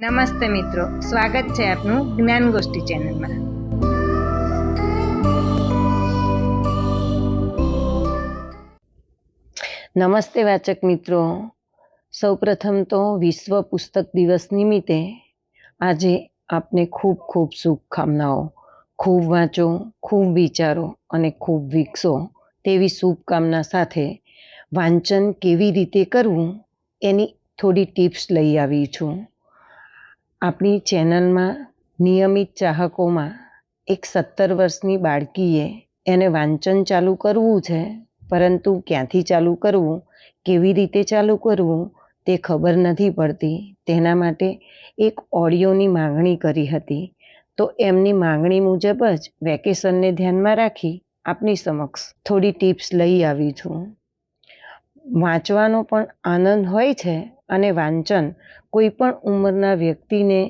નમસ્તે મિત્રો, સ્વાગત છે આપનું જ્ઞાન ગોષ્ઠી ચેનલમાં। નમસ્તે વાચક મિત્રો, સૌપ્રથમ તો વિશ્વ પુસ્તક દિવસ નિમિત્તે આજે આપને ખૂબ ખૂબ શુભકામનાઓ। ખૂબ વાંચો, ખૂબ વિચારો અને ખૂબ વિકસો તેવી શુભકામના સાથે વાંચન કેવી રીતે કરવું એની થોડી ટિપ્સ લઈ આવી છું। આપણી ચેનલમાં નિયમિત ચાહકોમાં એક 17 વર્ષની બાળકીએ એને વાંચન ચાલુ કરવું છે, પરંતુ ક્યાંથી ચાલુ કરવું, કેવી રીતે ચાલુ કરવું તે ખબર નથી પડતી। તેના માટે એક ઓડિયોની માંગણી કરી હતી, તો એમની માંગણી મુજબ જ વેકેશનને ધ્યાનમાં રાખી આપની સમક્ષ થોડી ટિપ્સ લઈ આવી છું। વાંચવાનો પણ આનંદ હોય છે અને વાંચન કોઈ પણ ઉંમરના વ્યક્તિને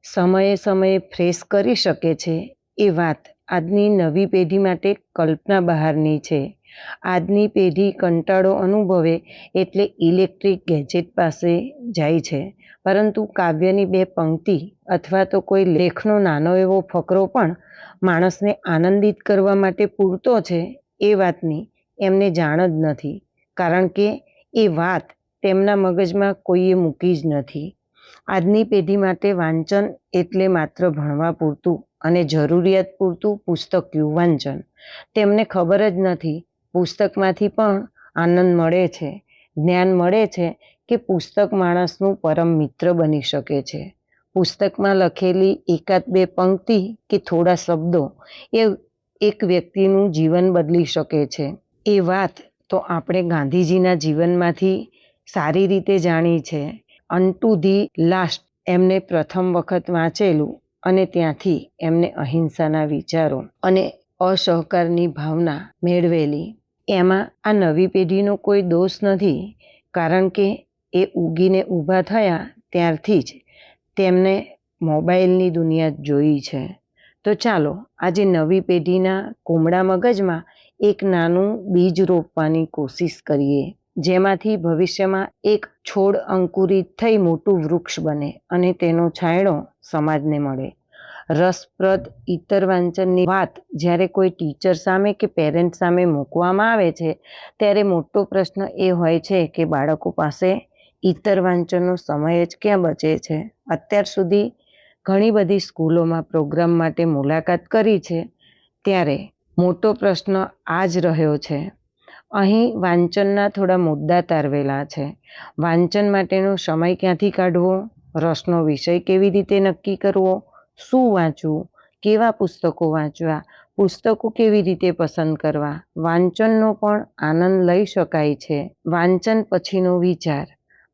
સમયે સમયે ફ્રેશ કરી શકે છે એ વાત આજની નવી પેઢી માટે કલ્પના બહારની છે। આજની પેઢી કંટાળો અનુભવે એટલે ઇલેક્ટ્રિક ગેજેટ પાસે જાય છે, પરંતુ કાવ્યની 2 પંક્તિ અથવા તો કોઈ લેખનો નાનો એવો ફકરો પણ માણસને આનંદિત કરવા માટે પૂરતો છે એ વાતની એમને જાણ જ નથી, કારણ કે એ વાત તેમના મગજમાં કોઈએ મૂકી જ નથી। આજની પેઢી માટે વાંચન એટલે માત્ર ભણવા પૂરતું અને જરૂરિયાત પૂરતું પુસ્તકિયું વાંચન। તેમને ખબર જ નથી પુસ્તકમાંથી પણ આનંદ મળે છે, જ્ઞાન મળે છે કે પુસ્તક માણસનું પરમ મિત્ર બની શકે છે। પુસ્તકમાં લખેલી 1-2 પંક્તિ કે થોડા શબ્દો એ એક વ્યક્તિનું જીવન બદલી શકે છે। એ વાત તો આપણે ગાંધીજીના જીવનમાંથી સારી રીતે જાણી છે। અનટુ ધી લાસ્ટ એમને પ્રથમ વખત વાંચેલું અને ત્યાંથી એમને અહિંસાના વિચારો અને અસહકારની ભાવના મેળવેલી। એમાં આ નવી પેઢીનો કોઈ દોષ નથી, કારણ કે એ ઉગીને ઊભા થયા ત્યારથી જ તેમને મોબાઈલની દુનિયા જોઈ છે। તો ચાલો આજે નવી પેઢીના કુમળા મગજમાં એક નાનું બીજ રોપવાની કોશિશ કરીએ, જેમાંથી ભવિષ્યમાં એક છોડ અંકુરિત થઈ મોટું વૃક્ષ બને અને તેનો છાંયડો સમાજને મળે। રસપ્રદ ઇતર વાંચનની વાત જ્યારે કોઈ ટીચર સામે કે પેરેન્ટ સામે મૂકવામાં આવે છે, ત્યારે મોટો પ્રશ્ન એ હોય છે કે બાળકો પાસે ઇતર વાંચનનો સમય જ ક્યાં બચે છે। અત્યાર સુધી ઘણી બધી સ્કૂલોમાં પ્રોગ્રામ માટે મુલાકાત કરી છે, ત્યારે મોટો પ્રશ્ન આ જ રહ્યો છે। અહીં વાંચનના થોડા મુદ્દા તારવેલા છે। વાંચન માટેનો સમય ક્યાંથી કાઢવો, રસનો વિષય કેવી રીતે નક્કી કરવો, શું વાંચવું, કેવા પુસ્તકો વાંચવા, પુસ્તકો કેવી રીતે પસંદ કરવા, વાંચનનો પણ આનંદ લઈ શકાય છે, વાંચન પછીનો વિચાર,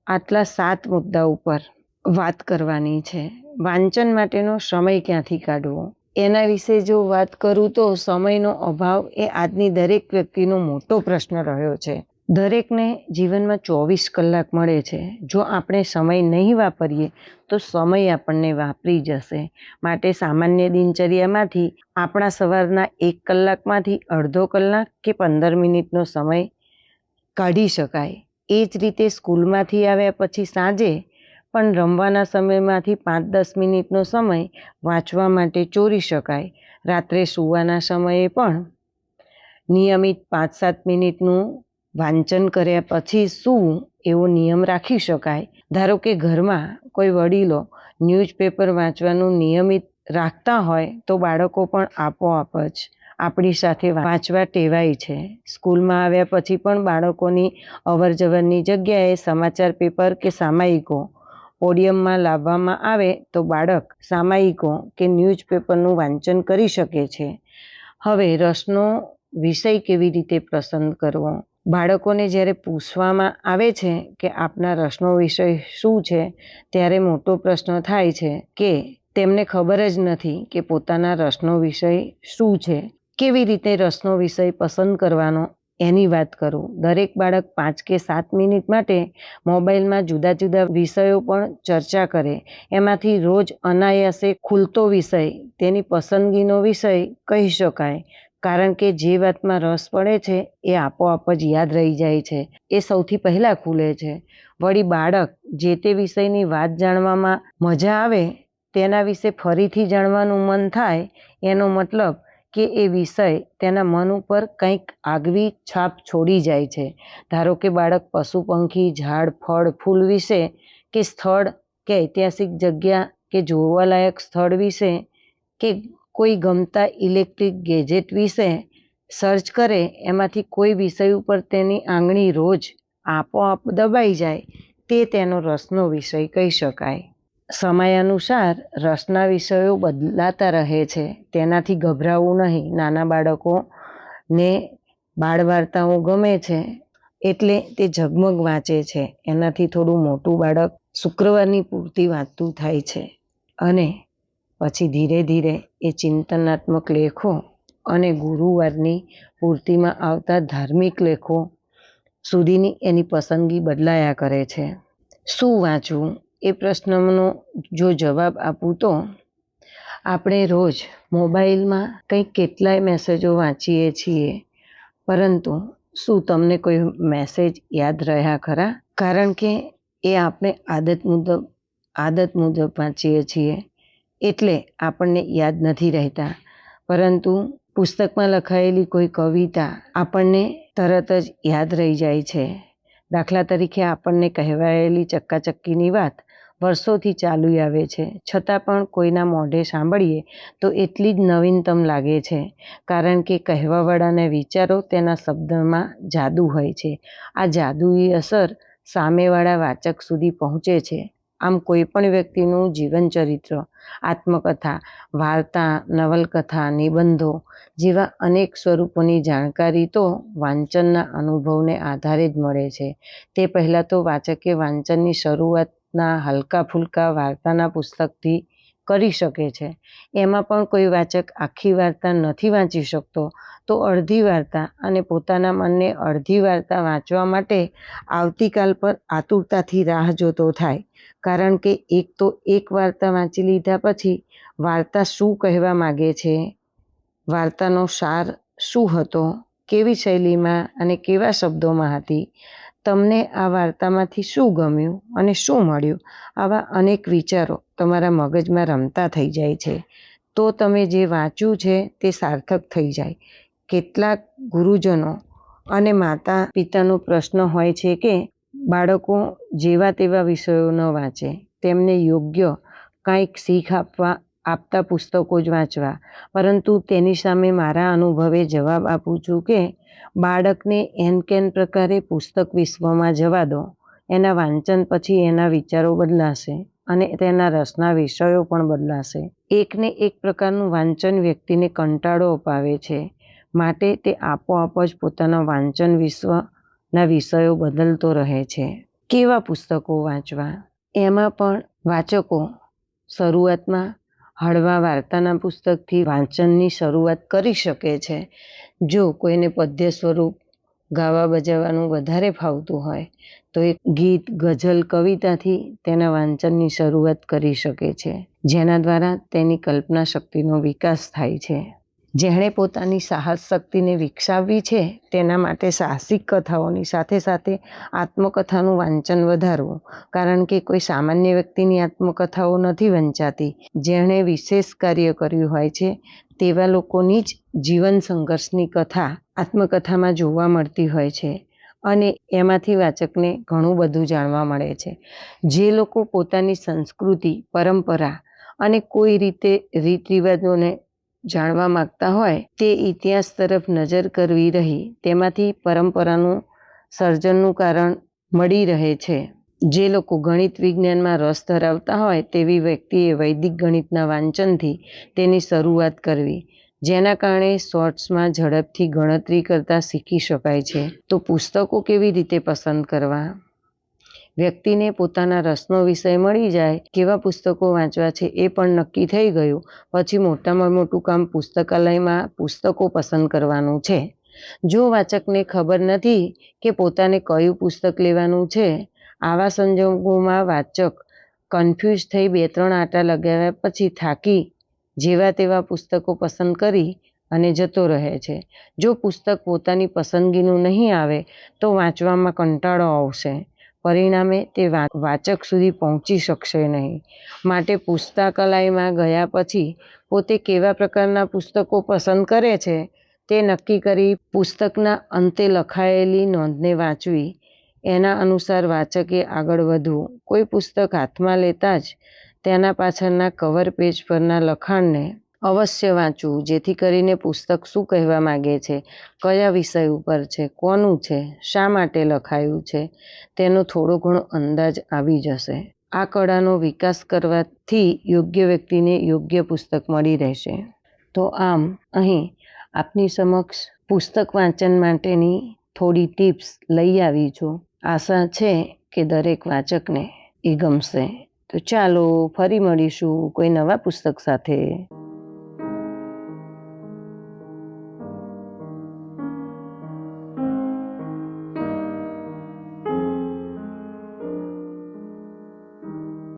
આટલા 7 મુદ્દા ઉપર વાત કરવાની છે। વાંચન માટેનો સમય ક્યાંથી કાઢવો એના વિશે જો વાત કરું તો સમયનો અભાવ એ આજની દરેક વ્યક્તિનો મોટો પ્રશ્ન રહ્યો છે। દરેકને જીવનમાં 24 કલાક મળે છે, જો આપણે સમય નહીં વાપરીએ તો સમય આપણને વાપરી જશે। માટે સામાન્ય દિનચર્યામાંથી આપણા સવારના 1 કલાકમાંથી અડધો કલાક કે 15 મિનિટનો સમય કાઢી શકાય। એ જ રીતે સ્કૂલમાંથી આવ્યા પછી સાંજે પણ રમવાના સમયમાંથી 5-10 મિનિટનો સમય વાંચવા માટે ચોરી શકાય। રાત્રે સૂવાના સમયે પણ નિયમિત 5-7 મિનિટનું વાંચન કર્યા પછી સૂવું એવો નિયમ રાખી શકાય। ધારો કે ઘરમાં કોઈ વડીલો ન્યૂઝપેપર વાંચવાનું નિયમિત રાખતા હોય તો બાળકો પણ આપોઆપ જ આપણી સાથે વાંચવા ટેવાય છે। સ્કૂલમાં આવ્યા પછી પણ બાળકોની અવરજવરની જગ્યાએ સમાચાર પેપર કે સામાયિકો પોડિયમમાં લાવવામાં આવે તો બાળક સામાયિકો કે ન્યૂઝપેપરનું વાંચન કરી શકે છે। હવે રસનો વિષય કેવી રીતે પસંદ કરવો, બાળકોને જ્યારે પૂછવામાં આવે છે કે આપના રસનો વિષય શું છે, ત્યારે મોટો પ્રશ્ન થાય છે કે તેમને ખબર જ નથી કે પોતાના રસનો વિષય શું છે। કેવી રીતે રસનો વિષય પસંદ કરવાનો એની વાત કરું। દરેક બાળક 5 કે 7 મિનિટ માટે મોબાઈલમાં જુદા જુદા વિષયો પણ ચર્ચા કરે, એમાંથી રોજ અનાયાસે ખુલતો વિષય તેની પસંદગીનો વિષય કહી શકાય। કારણ કે જે વાતમાં રસ પડે છે એ આપોઆપ જ યાદ રહી જાય છે, એ સૌથી પહેલાં ખુલે છે. વળી બાળક જે તે વિષયની વાત જાણવામાં મજા આવે તેના વિશે ફરીથી જાણવાનું મન થાય એનો મતલબ કે એ વિષય તેના મન ઉપર કંઈક આગવી છાપ છોડી જાય છે. ધારો કે બાળક પશુ પંખી, ઝાડ, ફળ, ફૂલ વિશે કે સ્થળ કે ઐતિહાસિક જગ્યા કે જોવાલાયક સ્થળ વિશે કે કોઈ ગમતા ઇલેક્ટ્રિક ગેજેટ વિશે સર્ચ કરે, એમાંથી કોઈ વિષય ઉપર તેની આંગળી રોજ આપોઆપ દબાઈ જાય, તે તેનો રસનો વિષય કહી શકાય. સમયાનુસાર રસના વિષયો બદલાતા રહે છે, તેનાથી ગભરાવું નહીં. નાના બાળકોને બાળ વાર્તાઓ ગમે છે એટલે તે ઝગમગ વાંચે છે. એનાથી થોડું મોટું બાળક શુક્રવારની પૂર્તિ વાંચતું થાય છે અને પછી ધીરે ધીરે એ ચિંતનાત્મક લેખો અને ગુરુવારની પૂર્તિમાં આવતા ધાર્મિક લેખો સુધીની એની પસંદગી બદલાયા કરે છે. શું વાંચવું એ પ્રશ્નનો જો જવાબ આપું તો આપણે રોજ મોબાઈલમાં કંઈક કેટલાય મેસેજો વાંચીએ છીએ, પરંતુ શું તમને કોઈ મેસેજ યાદ રહ્યા ખરા? કારણ કે એ આપણે આદત મુજબ વાંચીએ છીએ એટલે આપણને યાદ નથી રહેતા. પરંતુ પુસ્તકમાં લખાયેલી કોઈ કવિતા આપણને તરત જ યાદ રહી જાય છે. દાખલા તરીકે આપણને કહેવાયેલી ચક્કાચક્કીની વાત વર્ષોથી ચાલુ આવે છે, છતાં પણ કોઈના મોઢે સાંભળીએ તો એટલી જ નવીનતમ લાગે છે, કારણ કે કહેવાવાળાના વિચારો તેના શબ્દમાં જાદુ હોય છે. આ જાદુઈ અસર સામેવાળા વાચક સુધી પહોંચે છે. આમ કોઈ પણ વ્યક્તિનું જીવનચરિત્ર, આત્મકથા, વાર્તા, નવલકથા, નિબંધો જેવા અનેક સ્વરૂપોની જાણકારી તો વાંચનના અનુભવને આધારે જ મળે છે. તે પહેલાં તો વાચકે વાંચનની શરૂઆતના હલકા ફૂલકા વાર્તાના પુસ્તકથી કરી શકે છે. એમાં પણ કોઈ વાચક આખી વાર્તા નથી વાંચી શકતો તો અડધી વાર્તા અને પોતાના મનને અડધી વાર્તા વાંચવા માટે આવતીકાલ પર આતુરતાથી રાહ જોતો થાય. કારણ કે એક વાર્તા વાંચી લીધા પછી વાર્તા શું કહેવા માગે છે, વાર્તાનો સાર શું હતો, કેવી શૈલીમાં અને કેવા શબ્દોમાં હતી, તમને આ વાર્તામાંથી શું ગમ્યું અને શું મળ્યું, આવા અનેક વિચારો તમારા મગજમાં રમતા થઈ જાય છે. તો તમે જે વાંચ્યું છે તે સાર્થક થઈ જાય. કેટલાક ગુરુજનો અને માતા પિતાનો પ્રશ્ન હોય છે કે બાળકો જેવા તેવા વિષયો ન વાંચે, તેમને યોગ્ય કાંઈક શીખ આપતા પુસ્તકો જ વાંચવા. પરંતુ તેની સામે મારા અનુભવે જવાબ આપું છું કે બાળકને એન કેન પ્રકારે પુસ્તક વિશ્વમાં જવા દો. એના વાંચન પછી એના વિચારો બદલાશે અને તેના રસના વિષયો પણ બદલાશે. એકને એક પ્રકારનું વાંચન વ્યક્તિને કંટાળો અપાવે છે, માટે તે આપોઆપ જ પોતાના વાંચન વિશ્વના વિષયો બદલતો રહે છે. કેવા પુસ્તકો વાંચવા? એમાં પણ વાચકો શરૂઆતમાં હળવા વાર્તાના પુસ્તકથી વાંચનની શરૂઆત કરી શકે છે. જો કોઈને પદ્ય સ્વરૂપ ગાવા બજાવવાનું વધારે ફાવતું હોય તો એક ગીત, ગઝલ, કવિતાથી તેના વાંચનની શરૂઆત કરી શકે છે, જેના દ્વારા તેની કલ્પના શક્તિનો વિકાસ થાય છે. જેણે પોતાની સાહસ શક્તિને વિકસાવવી છે તેના માટે સાહસિક કથાઓની સાથે સાથે આત્મકથાનું વાંચન વધારવું. કારણ કે કોઈ સામાન્ય વ્યક્તિની આત્મકથાઓ નથી વંચાતી. જેણે વિશેષ કાર્ય કર્યું હોય છે તેવા લોકોની જ જીવન સંઘર્ષની કથા આત્મકથામાં જોવા મળતી હોય છે અને એમાંથી વાચકને ઘણું બધું જાણવા મળે છે. જે લોકો પોતાની સંસ્કૃતિ, પરંપરા અને કોઈ રીતે રીત રિવાજોને જાણવા માગતા હોય તે ઇતિહાસ તરફ નજર કરવી રહી, તેમાંથી પરંપરાનું સર્જનનું કારણ મળી રહે છે. જે લોકો ગણિત વિજ્ઞાનમાં રસ ધરાવતા હોય તેવી વ્યક્તિએ વૈદિક ગણિતના વાંચનથી તેની શરૂઆત કરવી, જેના કારણે શોર્ટ્સમાં ઝડપથી ગણતરી કરતા શીખી શકાય છે. તો પુસ્તકો કેવી રીતે પસંદ કરવા? વ્યક્તિને પોતાના રસનો વિષય મળી જાય, કેવા પુસ્તકો વાંચવા છે એ પણ નક્કી થઈ ગયું, પછી મોટામાં મોટું કામ પુસ્તકાલયમાં પુસ્તકો પસંદ કરવાનું છે. જો વાચકને ખબર નથી કે પોતાને કયું પુસ્તક લેવાનું છે, આવા સંજોગોમાં વાચક કન્ફ્યુઝ થઈ 2-3 આંટા લગાવ્યા પછી થાકી જેવા તેવા પુસ્તકો પસંદ કરી અને જતો રહે છે. જો પુસ્તક પોતાની પસંદગીનું નહીં આવે તો વાંચવામાં કંટાળો આવશે. પરિણામે તે વાચક સુધી પહોંચી શકશે નહીં. માટે પુસ્તકાલયમાં ગયા પછી પોતે કેવા પ્રકારના પુસ્તકો પસંદ કરે છે તે નક્કી કરી પુસ્તકના અંતે લખાયેલી નોંધને વાંચવી. એના અનુસાર વાચકે આગળ વધવું. કોઈ પુસ્તક હાથમાં લેતા જ તેના પાછળના કવર પેજ પરના લખાણને અવશ્ય વાંચવું, જેથી કરીને પુસ્તક શું કહેવા માગે છે, કયા વિષય ઉપર છે, કોનું છે, શા માટે લખાયું છે, તેનો થોડો ઘણો અંદાજ આવી જશે. આ કળાનો વિકાસ કરવાથી યોગ્ય વ્યક્તિને યોગ્ય પુસ્તક મળી રહેશે. તો આમ અહીં આપની સમક્ષ પુસ્તક વાંચન માટેની થોડી ટિપ્સ લઈ આવી છું. આશા છે કે દરેક વાચકને એ ગમશે. તો ચાલો ફરી મળીશું કોઈ નવા પુસ્તક સાથે.